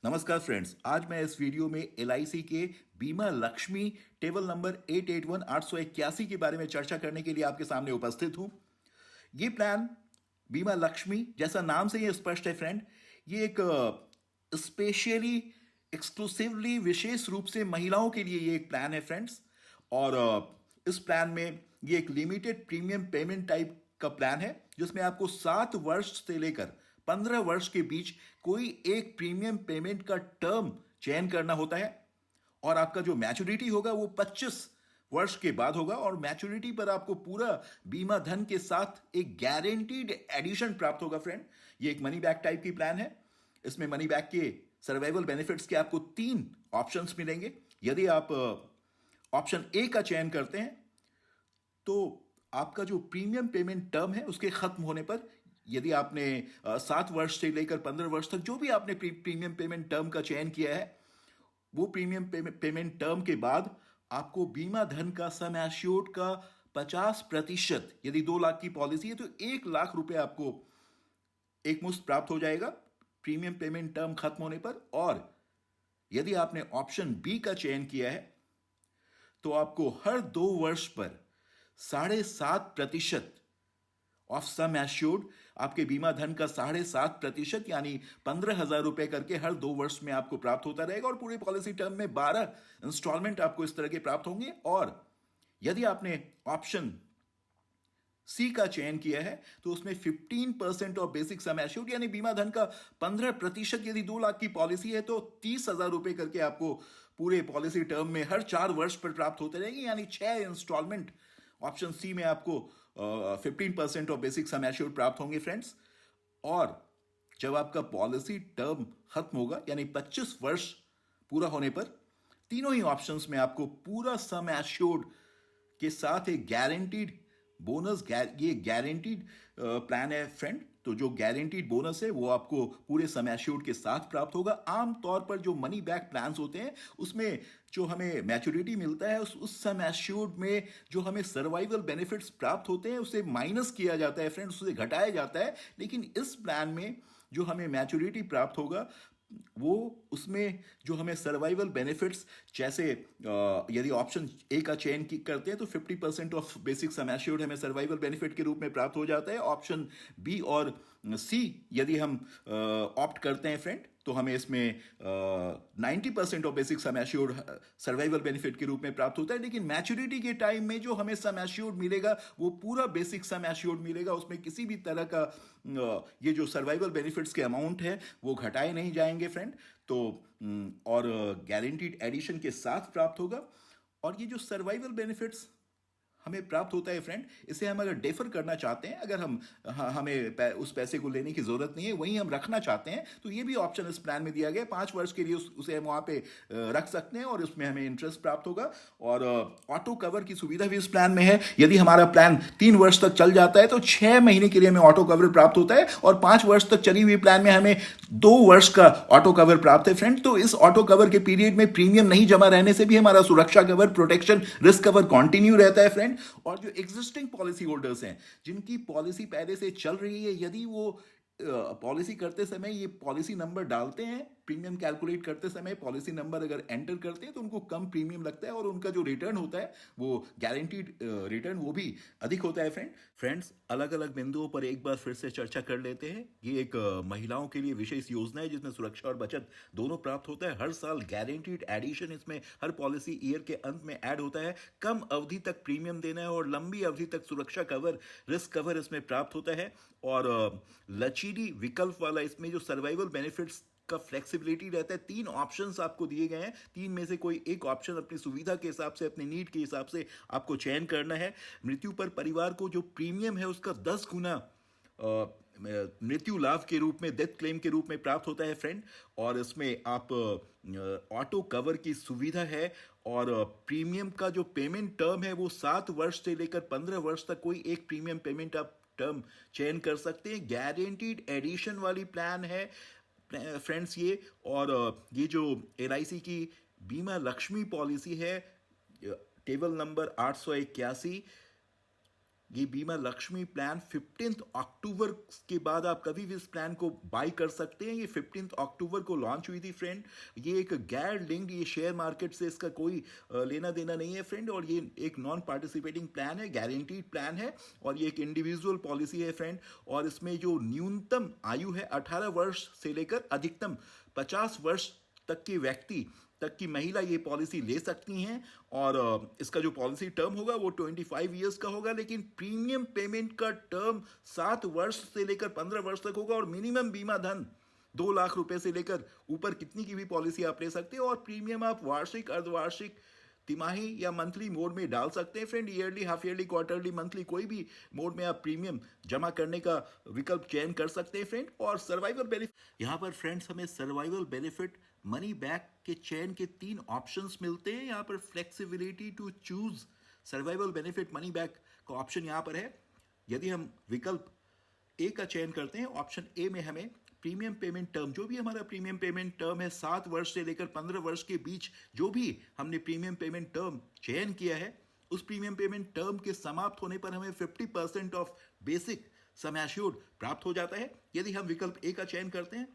नमस्कार फ्रेंड्स, आज मैं इस वीडियो में एलआईसी के बीमा लक्ष्मी टेबल नंबर 881 के बारे में चर्चा करने के लिए आपके सामने उपस्थित हूं। ये प्लान बीमा लक्ष्मी जैसा नाम से ये स्पष्ट है फ्रेंड, ये एक स्पेशली एक्सक्लूसिवली विशेष रूप से महिलाओं के लिए ये एक प्लान है फ्रेंड्स। और इस प्लान में ये एक लिमिटेड प्रीमियम पेमेंट टाइप का प्लान है जिसमें आपको 7 वर्ष से लेकर 15 वर्ष के बीच कोई एक प्रीमियम पेमेंट का टर्म चयन करना होता है। और आपका जो मैच्योरिटी होगा वो 25 वर्ष के बाद होगा और मैच्योरिटी पर आपको पूरा बीमा धन के साथ एक गारंटीड एडिशन प्राप्त होगा फ्रेंड। ये एक मनी बैक टाइप की प्लान है। इसमें मनी बैक के सर्वाइवल बेनिफिट्स के आपको 3 ऑप्शंस मिलेंगे। यदि आप ऑप्शन ए का चयन करते हैं तो आपका जो प्रीमियम पेमेंट टर्म है उसके खत्म होने पर, यदि आपने 7 वर्ष से लेकर 15 वर्ष तक जो भी आपने प्रीमियम पेमेंट टर्म का चयन किया है, वो प्रीमियम पेमेंट टर्म के बाद आपको बीमा धन का सम एश्योर्ड का 50%, यदि 2 लाख की पॉलिसी है तो 1 लाख रुपए आपको एक मुश्त प्राप्त हो जाएगा प्रीमियम पेमेंट टर्म खत्म होने पर। और यदि आपने ऑप्शन बी का चयन किया है तो आपको हर 2 वर्ष पर 7.5% ऑफ सम एश्योर्ड, आपके बीमा धन का 7.5% यानी 15,000 रुपए करके हर 2 वर्ष में आपको प्राप्त होता रहेगा। और पूरी पॉलिसी टर्म में 12 इंस्टॉलमेंट आपको इस तरह के प्राप्त होंगे। और यदि आपने ऑप्शन सी का चयन किया है तो उसमें 15% ऑफ बेसिक सम एश्योर्ड यानी बीमा धन का 15%, यदि 2 लाख की पॉलिसी है तो 30,000 रुपए करके आपको पूरे पॉलिसी टर्म में हर 4 वर्ष पर प्राप्त होते रहेंगे, यानी 6 इंस्टॉलमेंट ऑप्शन सी में आपको 15% ऑफ बेसिक सम एश्योर्ड प्राप्त होंगे फ्रेंड्स। और जब आपका पॉलिसी टर्म खत्म होगा यानी 25 वर्ष पूरा होने पर, तीनों ही ऑप्शंस में आपको पूरा सम एश्योर्ड के साथ एक गारंटीड बोनस, ये गारंटीड प्लान है फ्रेंड। तो जो गारंटीड बोनस है वो आपको पूरे सम एश्योर्ड के साथ प्राप्त होगा। आमतौर पर जो मनी बैक प्लान्स होते हैं उसमें जो हमें मैच्योरिटी मिलता है उस सम एश्योर्ड में जो हमें सर्वाइवल बेनिफिट्स प्राप्त होते हैं उसे माइनस किया जाता है फ्रेंड्स, उसे घटाया जाता है। लेकिन इस प्लान में जो हमें मैच्योरिटी प्राप्त होगा वो उसमें जो हमें सर्वाइवल बेनिफिट्स, जैसे यदि ऑप्शन ए का चयन करते हैं तो 50% ऑफ बेसिक सम एश्योर्ड हमें सर्वाइवल बेनिफिट के रूप में प्राप्त हो जाता है। ऑप्शन बी और सी यदि हम ऑप्ट करते हैं फ्रेंड तो हमें इसमें 90% of basic sum assured survival benefit के रूप में प्राप्त होता है। लेकिन मैच्योरिटी के टाइम में जो हमें सम एश्योर्ड मिलेगा वो पूरा बेसिक सम एश्योर्ड मिलेगा, उसमें किसी भी तरह का ये जो सर्वाइवल बेनिफिट्स के अमाउंट है वो घटाए नहीं जाएंगे फ्रेंड। तो और गारंटीड एडिशन के साथ प्राप्त होगा। और ये जो सर्वाइवल बेनिफिट्स हमें प्राप्त होता है फ्रेंड, इसे हम अगर डेफर करना चाहते हैं, अगर हम हमें उस पैसे को लेने की जरूरत नहीं है, वहीं हम रखना चाहते हैं, तो ये भी ऑप्शन इस प्लान में दिया गया है। 5 वर्ष के लिए उसे हम वहाँ पे रख सकते हैं और उसमें हमें इंटरेस्ट प्राप्त होगा। और ऑटो कवर की सुविधा भी इस प्लान में है। यदि हमारा प्लान 3 वर्ष तक चल जाता है तो 6 महीने के लिए हमें ऑटो कवर प्राप्त होता है। और 5 वर्ष तक चली हुई प्लान में हमें 2 वर्ष का ऑटो कवर प्राप्त है फ्रेंड। तो इस ऑटो कवर के पीरियड में प्रीमियम नहीं जमा रहने से भी हमारा सुरक्षा cover, protection, risk cover continue रहता है फ्रेंड। और जो एग्जिस्टिंग पॉलिसी होल्डर्स हैं जिनकी पॉलिसी पहले से चल रही है, यदि वो पॉलिसी करते समय ये पॉलिसी नंबर डालते हैं, प्रीमियम कैलकुलेट करते समय पॉलिसी नंबर अगर एंटर करते हैं तो उनको कम प्रीमियम लगता है और उनका जो रिटर्न होता है वो गारंटीड रिटर्न वो भी अधिक होता है फ्रेंड्स अलग अलग बिंदुओं पर एक बार फिर से चर्चा कर लेते हैं। ये एक महिलाओं के लिए विशेष योजना है जिसमें सुरक्षा और बचत दोनों प्राप्त होता है। हर साल गारंटीड एडिशन इसमें हर पॉलिसी ईयर के अंत में ऐड होता है। कम अवधि तक प्रीमियम देना है और लंबी अवधि तक सुरक्षा कवर, रिस्क कवर इसमें प्राप्त होता है। और लचीली विकल्प वाला इसमें जो सर्वाइवल बेनिफिट्स का फ्लेक्सिबिलिटी रहता है। 3 ऑप्शंस आपको दिए गए हैं, 3 में से कोई एक ऑप्शन अपनी सुविधा के हिसाब से, अपनी नीड के हिसाब से आपको चयन करना है। मृत्यु पर परिवार को जो प्रीमियम है उसका 10 गुना मृत्यु लाभ के रूप में, डेथ क्लेम के रूप में प्राप्त होता है फ्रेंड। और इसमें आप ऑटो कवर की सुविधा है। और प्रीमियम का जो पेमेंट टर्म है वो 7 वर्ष से लेकर 15 वर्ष तक कोई एक प्रीमियम पेमेंट आप टर्म चयन कर सकते हैं। गारंटीड एडिशन वाली प्लान है फ्रेंड्स ये। और ये जो एलआईसी की बीमा लक्ष्मी पॉलिसी है टेबल नंबर 881, ये बीमा लक्ष्मी प्लान 15 अक्टूबर के बाद आप कभी भी इस प्लान को बाय कर सकते हैं। ये 15 अक्टूबर को लॉन्च हुई थी फ्रेंड। ये एक गैर लिंक्ड, ये शेयर मार्केट से इसका कोई लेना देना नहीं है फ्रेंड, और ये एक नॉन पार्टिसिपेटिंग प्लान है, गारंटीड प्लान है, और ये एक इंडिविजुअल पॉलिसी है फ्रेंड। और इसमें जो न्यूनतम आयु है 18 वर्ष से लेकर अधिकतम 50 वर्ष तक के व्यक्ति तक की महिला ये पॉलिसी ले सकती हैं। और इसका जो पॉलिसी टर्म होगा वो 25 ईयर्स का होगा, लेकिन प्रीमियम पेमेंट का टर्म 7 वर्ष से लेकर 15 वर्ष तक होगा। और मिनिमम बीमा धन 2 लाख रुपए से लेकर ऊपर कितनी की भी पॉलिसी आप ले सकते हो। और प्रीमियम आप वार्षिक, अर्धवार्षिक, तिमाही या मंथली मोड में डाल सकते हैं friend. Yearly, half yearly, quarterly, monthly, कोई भी मोड में आप प्रीमियम जमा करने का विकल्प चयन कर सकते हैं फ्रेंड। और सर्वाइवल बेनिफिट, यहाँ पर फ्रेंड्स हमें सर्वाइवल बेनिफिट मनी बैक के चयन के 3 ऑप्शंस मिलते हैं। यहाँ पर flexibility to choose survival benefit money back का ऑप्शन यहाँ पर है। यदि हम विकल्प ए का चयन करते हैं, ऑप्शन ए में हमें प्रीमियम पेमेंट टर्म, जो भी हमारा प्रीमियम पेमेंट टर्म है 7 वर्ष से लेकर 15 वर्ष के बीच, जो भी हमने प्रीमियम पेमेंट टर्म चयन किया है, उस प्रीमियम पेमेंट टर्म के समाप्त होने पर हमें 50% ऑफ बेसिक सम एश्योर्ड प्राप्त हो जाता है यदि हम विकल्प ए का चयन करते हैं।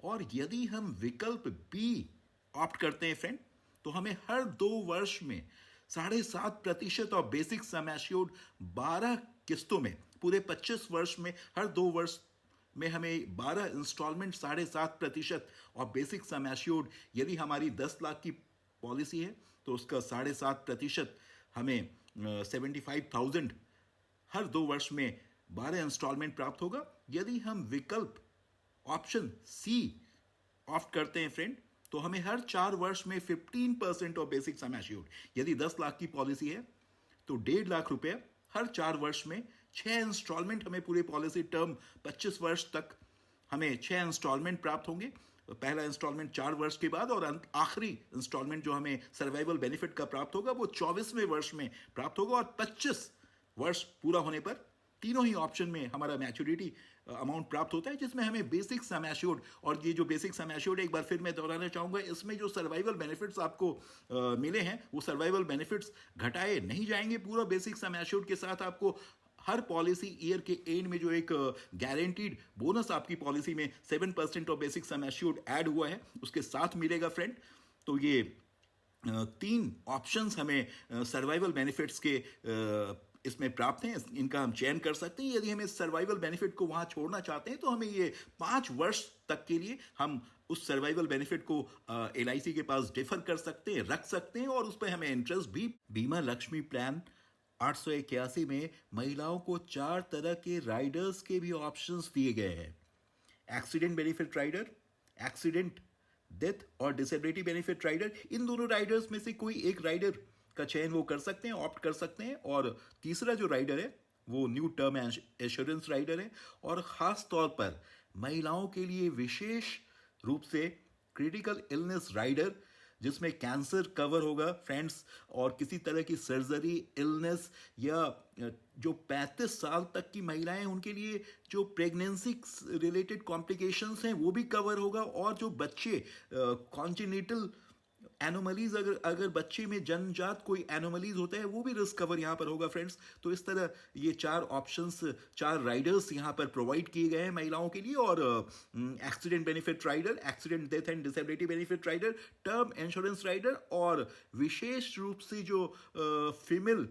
और यदि हम विकल्प बी ऑप्ट करते हैं फ्रेंड, तो हमें हर 2 वर्ष में 7.5% ऑफ बेसिक सम एश्योर्ड 12 किस्तों में, पूरे 25 वर्ष में हर 2 वर्ष में हमें 12 इंस्टॉलमेंट 7.5% और बेसिक सम एश्योर्ड, यदि हमारी 10 लाख की पॉलिसी है तो उसका 7.5% हमें 75,000 हर 2 वर्ष में 12 इंस्टॉलमेंट प्राप्त होगा। यदि हम विकल्प ऑप्शन सी ऑप्ट करते हैं फ्रेंड, तो हमें हर 4 वर्ष में 15% ऑफ बेसिक सम एश्योर्ड, यदि 10 लाख की पॉलिसी है तो 1.5 लाख रुपए हर 4 वर्ष में 6 इंस्टॉलमेंट, हमें पूरे पॉलिसी टर्म 25 वर्ष तक हमें 6 इंस्टॉलमेंट प्राप्त होंगे। पहला इंस्टॉलमेंट 4 वर्ष के बाद, और आखिरी इंस्टॉलमेंट जो हमें सर्वाइवल बेनिफिट का प्राप्त होगा वो 24वें वर्ष में प्राप्त होगा। और 25 वर्ष पूरा होने पर तीनों ही ऑप्शन में हमारा मैच्योरिटी अमाउंट प्राप्त होता है, जिसमें हमें बेसिक सम एश्योर्ड, और ये जो बेसिक सम एश्योर्ड एक बार फिर मैं दोहराना चाहूँगा, इसमें जो सर्वाइवल बेनिफिट्स आपको मिले हैं वो सर्वाइवल बेनिफिट्स घटाए नहीं जाएंगे। पूरा बेसिक सम एश्योर्ड के साथ आपको हर पॉलिसी ईयर के एंड में जो एक गारंटीड बोनस आपकी पॉलिसी में 7% of basic sum assured add हुआ है उसके साथ मिलेगा फ्रेंड। तो ये 3 ऑप्शंस हमें सर्वाइवल बेनिफिट्स के इसमें प्राप्त हैं, इनका हम चयन कर सकते हैं। यदि हमें सर्वाइवल बेनिफिट को वहाँ छोड़ना चाहते हैं तो हमें ये 5 वर्ष तक के लिए हम उस सर्वाइवल बेनिफिट को LIC के पास डिफर कर सकते हैं, रख सकते हैं, और उस पर हमें इंटरेस्ट भी। बीमा लक्ष्मी प्लान 881 में महिलाओं को 4 तरह के राइडर्स के भी ऑप्शंस दिए गए हैं। Accident benefit rider, accident death और डिसेबिलिटी बेनिफिट राइडर। इन दोनों राइडर्स में से कोई एक राइडर का चयन वो कर सकते हैं, ऑप्ट कर सकते हैं। और तीसरा जो राइडर है वो न्यू टर्म एश्योरेंस राइडर है, और ख़ास तौर पर महिलाओं के लिए विशेष रूप से क्रिटिकल इलनेस राइडर, जिसमें कैंसर कवर होगा फ्रेंड्स, और किसी तरह की सर्जरी, इलनेस, या जो 35 साल तक की महिलाएं उनके लिए जो प्रेगनेंसी रिलेटेड कॉम्प्लिकेशंस हैं वो भी कवर होगा। और जो बच्चे कॉन्जेनिटल एनोमलीज, अगर बच्चे में जन्मजात कोई एनोमलीज होता है वो भी रिस्क कवर यहाँ पर होगा फ्रेंड्स। तो इस तरह ये 4 ऑप्शंस, 4 राइडर्स यहाँ पर प्रोवाइड किए गए हैं महिलाओं के लिए। और accident benefit rider, accident death and disability benefit rider, term insurance rider, और विशेष रूप से जो female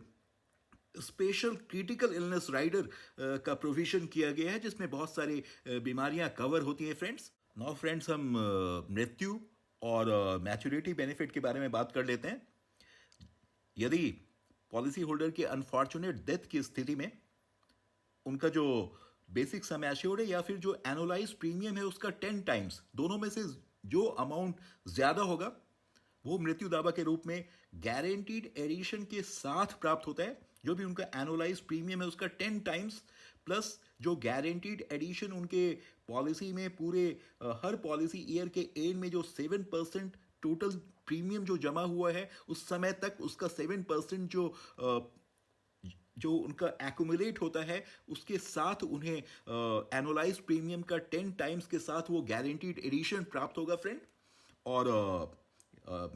special critical illness rider का प्रोविजन किया गया है, जिसमें बहुत सारी बीमारियां कवर होती हैं फ्रेंड्स। नाउ फ्रेंड्स हम मृत्यु और मैच्योरिटी बेनिफिट के बारे में बात कर लेते हैं। यदि पॉलिसी होल्डर के अनफॉर्चुनेट डेथ की स्थिति में उनका जो बेसिक सम एश्योर्ड है या फिर जो एनुअलाइज प्रीमियम है उसका 10 टाइम्स, दोनों में से जो अमाउंट ज़्यादा होगा वो मृत्यु दावा के रूप में गारंटीड एडिशन के साथ प्राप्त होता है। जो भी उनका एनुअलाइज प्रीमियम है उसका 10 टाइम्स प्लस जो गारंटीड एडिशन उनके पॉलिसी में पूरे हर पॉलिसी ईयर के एंड में जो 7% टोटल प्रीमियम जो जमा हुआ है उस समय तक उसका 7% जो उनका एक्यूमुलेट होता है उसके साथ उन्हें एनुअलाइज प्रीमियम का 10 टाइम्स के साथ वो गारंटीड एडिशन प्राप्त होगा फ्रेंड। और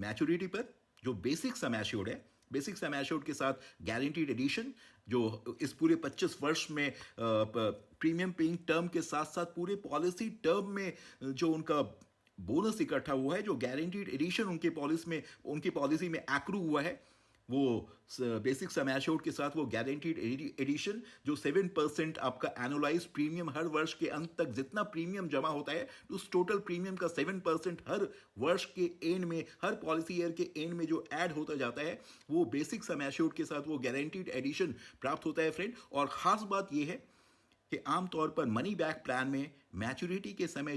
मैच्योरिटी पर जो बेसिक सम एश्योर्ड है बेसिक सम एश्योर्ड के साथ गारंटीड एडिशन, जो इस पूरे 25 वर्ष में प्रीमियम पेइंग टर्म के साथ साथ पूरे पॉलिसी टर्म में जो उनका बोनस इकट्ठा हुआ है, जो गारंटीड एडिशन उनकी पॉलिसी में एक्रू हुआ है, वो बेसिक सम एश्योर्ड के साथ वो गारंटीड एडिशन जो 7% आपका एनुअलाइज प्रीमियम हर वर्ष के अंत तक जितना प्रीमियम जमा होता है उस टोटल प्रीमियम का 7% हर वर्ष के एंड में, हर पॉलिसी ईयर के एंड में जो ऐड होता जाता है, वो बेसिक सम एश्योर्ड के साथ वो गारंटीड एडिशन प्राप्त होता है फ्रेंड। और खास बात ये है कि आमतौर पर मनी बैक प्लान में मैच्योरिटी के समय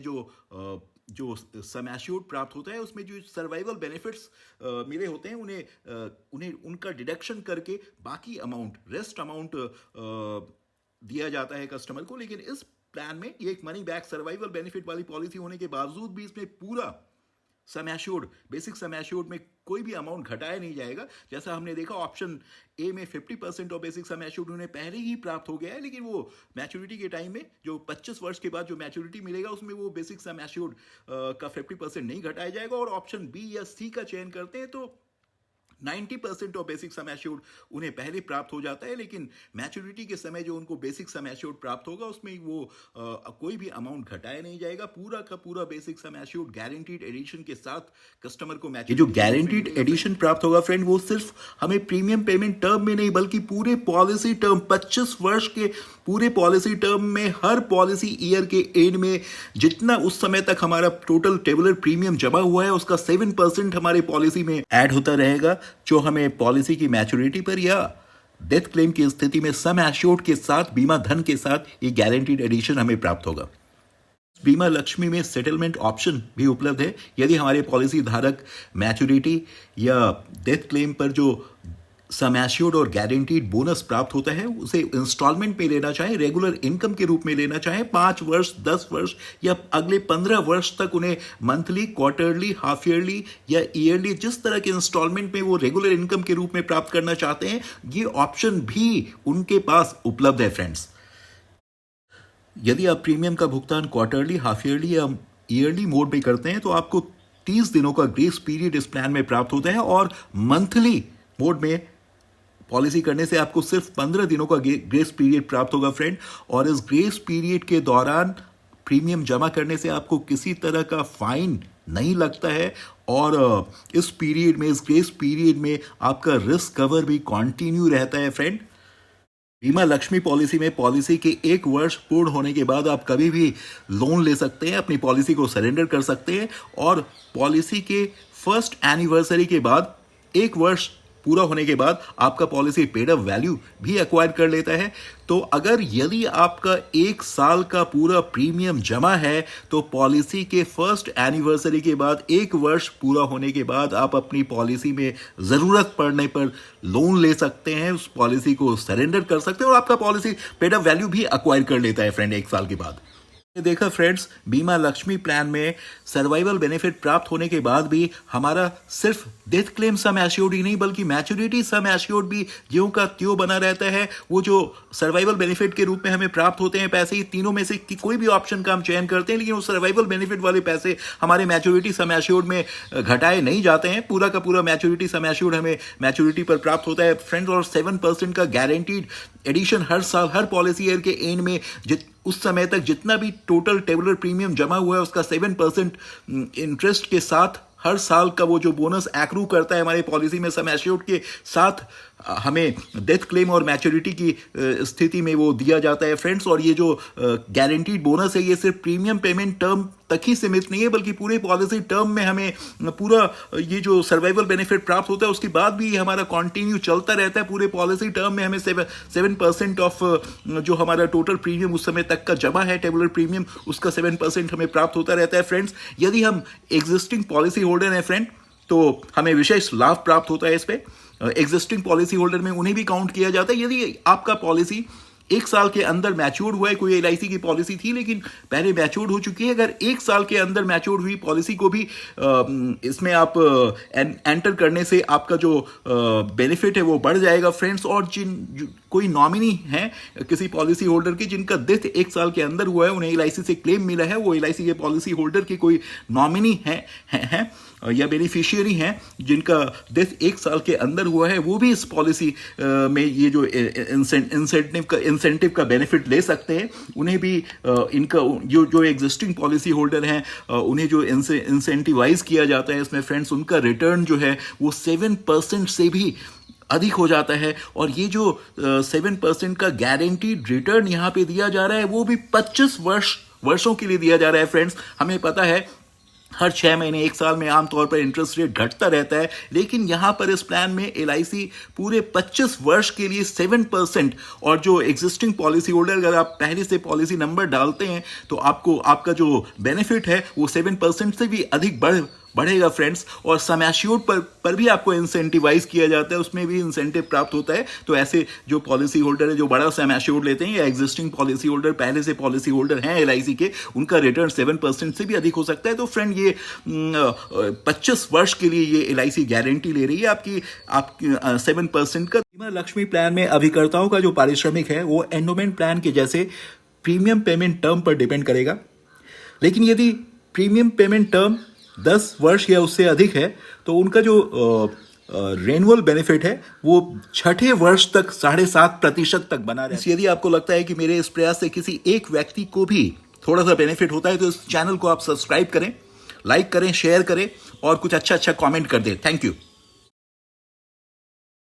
जो सम एश्योर्ड प्राप्त होता है उसमें जो सर्वाइवल बेनिफिट्स मिले होते हैं उन्हें उनका डिडक्शन करके बाकी अमाउंट, रेस्ट अमाउंट दिया जाता है कस्टमर को। लेकिन इस प्लान में ये एक मनी बैक सर्वाइवल बेनिफिट वाली पॉलिसी होने के बावजूद भी इसमें पूरा sum assured, basic sum assured में कोई भी अमाउंट घटाया नहीं जाएगा। जैसा हमने देखा ऑप्शन ए में 50% ऑफ बेसिक सम एश्योर्ड उन्हें पहले ही प्राप्त हो गया है, लेकिन वो मैच्योरिटी के टाइम में जो 25 वर्ष के बाद जो मैच्योरिटी मिलेगा उसमें वो बेसिक सम एश्योर्ड का 50% नहीं घटाया जाएगा। और ऑप्शन बी या सी का चयन करते हैं तो 90% ऑफ बेसिक सम एश्योर्ड उन्हें पहले प्राप्त हो जाता है, लेकिन मैच्योरिटी के समय जो उनको बेसिक सम एश्योर्ड प्राप्त होगा उसमें वो कोई भी अमाउंट घटाया नहीं जाएगा। पूरा का पूरा basic sum assured guaranteed addition के साथ कस्टमर को मैच्योरिटी, जो गारंटीड एडिशन प्राप्त होगा फ्रेंड, वो सिर्फ हमें प्रीमियम पेमेंट टर्म में नहीं बल्कि पूरे पॉलिसी टर्म 25 वर्ष के पूरे पॉलिसी टर्म में हर पॉलिसी ईयर के एंड में जितना उस समय तक हमारा टोटल टेबुलर प्रीमियम जमा हुआ है उसका 7% हमारे पॉलिसी में ऐड होता रहेगा, जो हमें पॉलिसी की मैच्योरिटी पर या डेथ क्लेम की स्थिति में सम एश्योर्ड के साथ, बीमा धन के साथ ये गारंटीड एडिशन हमें प्राप्त होगा। बीमा लक्ष्मी में सेटलमेंट ऑप्शन भी उपलब्ध है। यदि हमारे पॉलिसी धारक मैच्योरिटी या डेथ क्लेम पर जो सम एश्योर्ड और गारंटीड बोनस प्राप्त होता है उसे इंस्टॉलमेंट में लेना चाहे, रेगुलर इनकम के रूप में लेना चाहे, 5 वर्ष, 10 वर्ष या अगले 15 वर्ष तक उन्हें मंथली, क्वार्टरली, हाफ ईयरली या ईयरली, जिस तरह के इंस्टॉलमेंट में वो रेगुलर इनकम के रूप में प्राप्त करना चाहते हैं, ये ऑप्शन भी उनके पास उपलब्ध है फ्रेंड्स। यदि आप प्रीमियम का भुगतान क्वार्टरली, हाफ ईयरली या ईयरली मोड में करते हैं तो आपको 30 दिनों का ग्रेस पीरियड इस प्लान में प्राप्त होता है, और मंथली मोड में पॉलिसी करने से आपको सिर्फ 15 दिनों का ग्रेस पीरियड प्राप्त होगा फ्रेंड। और इस ग्रेस पीरियड के दौरान प्रीमियम जमा करने से आपको किसी तरह का फाइन नहीं लगता है, और इस पीरियड में, इस ग्रेस पीरियड में आपका रिस्क कवर भी कंटिन्यू रहता है फ्रेंड। बीमा लक्ष्मी पॉलिसी में पॉलिसी के 1 वर्ष पूर्ण होने के बाद आप कभी भी लोन ले सकते हैं, अपनी पॉलिसी को सरेंडर कर सकते हैं, और पॉलिसी के फर्स्ट एनिवर्सरी के बाद 1 वर्ष पूरा होने के बाद आपका पॉलिसी पेड अप वैल्यू भी एक्वायर कर लेता है। तो यदि आपका 1 साल का पूरा प्रीमियम जमा है तो पॉलिसी के फर्स्ट एनिवर्सरी के बाद 1 वर्ष पूरा होने के बाद आप अपनी पॉलिसी में जरूरत पड़ने पर लोन ले सकते हैं, उस पॉलिसी को सरेंडर कर सकते हैं और आपका पॉलिसी पेड अप वैल्यू भी एक्वायर कर लेता है फ्रेंड 1 साल के बाद। देखा फ्रेंड्स, बीमा लक्ष्मी प्लान में सर्वाइवल बेनिफिट प्राप्त होने के बाद भी हमारा सिर्फ डेथ क्लेम सम एश्योर्ड ही नहीं बल्कि मैच्योरिटी सम एश्योर्ड भी ज्यों का त्यों बना रहता है। वो जो सर्वाइवल बेनिफिट के रूप में हमें प्राप्त होते हैं पैसे, तीनों में से कोई भी ऑप्शन का हम चयन करते हैं, लेकिन वो सर्वाइवल बेनिफिट वाले पैसे हमारे मैच्योरिटी सम एश्योर्ड में घटाए नहीं जाते हैं। पूरा का पूरा मैच्योरिटी सम एश्योर्ड हमें मैच्योरिटी पर प्राप्त होता है फ्रेंड्स। और 7% का गारंटीड एडिशन हर साल, हर पॉलिसी ईयर के एंड में उस समय तक जितना भी टोटल टेबुलर प्रीमियम जमा हुआ है उसका 7% इंटरेस्ट के साथ हर साल का वो जो बोनस एक्रू करता है हमारे पॉलिसी में सम एश्योर्ड के साथ हमें डेथ क्लेम और मैच्योरिटी की स्थिति में वो दिया जाता है फ्रेंड्स। और ये जो गारंटीड बोनस है ये सिर्फ प्रीमियम पेमेंट टर्म तक ही सीमित नहीं है बल्कि पूरे पॉलिसी टर्म में हमें पूरा ये जो सर्वाइवल बेनिफिट प्राप्त होता है उसके बाद भी हमारा कंटिन्यू चलता रहता है। पूरे पॉलिसी टर्म में हमें 7% ऑफ जो हमारा टोटल प्रीमियम उस समय तक का जमा है टेबुलर प्रीमियम, उसका 7% हमें प्राप्त होता रहता है फ्रेंड्स। यदि हम एग्जिस्टिंग पॉलिसी होल्डर हैं फ्रेंड तो हमें विशेष लाभ प्राप्त होता है इस पे। एग्जिस्टिंग पॉलिसी होल्डर में उन्हें भी काउंट किया जाता है। यदि आपका पॉलिसी 1 साल के अंदर मैच्योर हुआ है, कोई LIC की पॉलिसी थी लेकिन पहले मैच्योर हो चुकी है, अगर 1 साल के अंदर मैच्योर हुई पॉलिसी को भी इसमें आप एंटर करने से आपका जो बेनिफिट है वो बढ़ जाएगा फ्रेंड्स। और कोई नॉमिनी है किसी पॉलिसी होल्डर की जिनका डेथ 1 साल के अंदर हुआ है, उन्हें LIC से क्लेम मिला है, वो LIC के पॉलिसी होल्डर की कोई नॉमिनी है या बेनिफिशियरी हैं जिनका डेथ 1 साल के अंदर हुआ है, वो भी इस पॉलिसी में ये जो इंसेंटिव का बेनिफिट ले सकते हैं। उन्हें भी इनका जो एग्जिस्टिंग पॉलिसी होल्डर हैं उन्हें जो इंसेंटिवाइज किया जाता है इसमें फ्रेंड्स, उनका रिटर्न जो है वो 7% से भी अधिक हो जाता है। और ये जो 7% का गारंटीड रिटर्न यहाँ पे दिया जा रहा है वो भी 25 वर्षों के लिए दिया जा रहा है फ्रेंड्स। हमें पता है हर 6 महीने 1 साल में आमतौर पर इंटरेस्ट रेट घटता रहता है, लेकिन यहाँ पर इस प्लान में LIC पूरे 25 वर्ष के लिए 7%, और जो एग्जिस्टिंग पॉलिसी होल्डर अगर आप पहले से पॉलिसी नंबर डालते हैं तो आपका जो बेनिफिट है वो 7% से भी अधिक बढ़ेगा फ्रेंड्स। और सम एश्योर्ड पर भी आपको इंसेंटिवाइज किया जाता है, उसमें भी इंसेंटिव प्राप्त होता है। तो ऐसे जो पॉलिसी होल्डर है जो बड़ा सम एश्योर्ड लेते हैं या एग्जिस्टिंग पॉलिसी होल्डर पहले से पॉलिसी होल्डर हैं LIC के, उनका रिटर्न 7% से भी अधिक हो सकता है। तो फ्रेंड ये 25 वर्ष के लिए ये LIC गारंटी ले रही है आपकी 7% का। बीमा लक्ष्मी प्लान में अभिकर्ताओं का जो पारिश्रमिक है वो एंडोमेंट प्लान के जैसे प्रीमियम पेमेंट टर्म पर डिपेंड करेगा, लेकिन यदि प्रीमियम पेमेंट टर्म 10 वर्ष या उससे अधिक है तो उनका जो रेनुअल बेनिफिट है वो 6ठे वर्ष तक 7.5% तक बना रहे। यदि आपको लगता है कि मेरे इस प्रयास से किसी एक व्यक्ति को भी थोड़ा सा बेनिफिट होता है तो इस चैनल को आप सब्सक्राइब करें, लाइक करें, शेयर करें और कुछ अच्छा कमेंट कर दें। Thank you.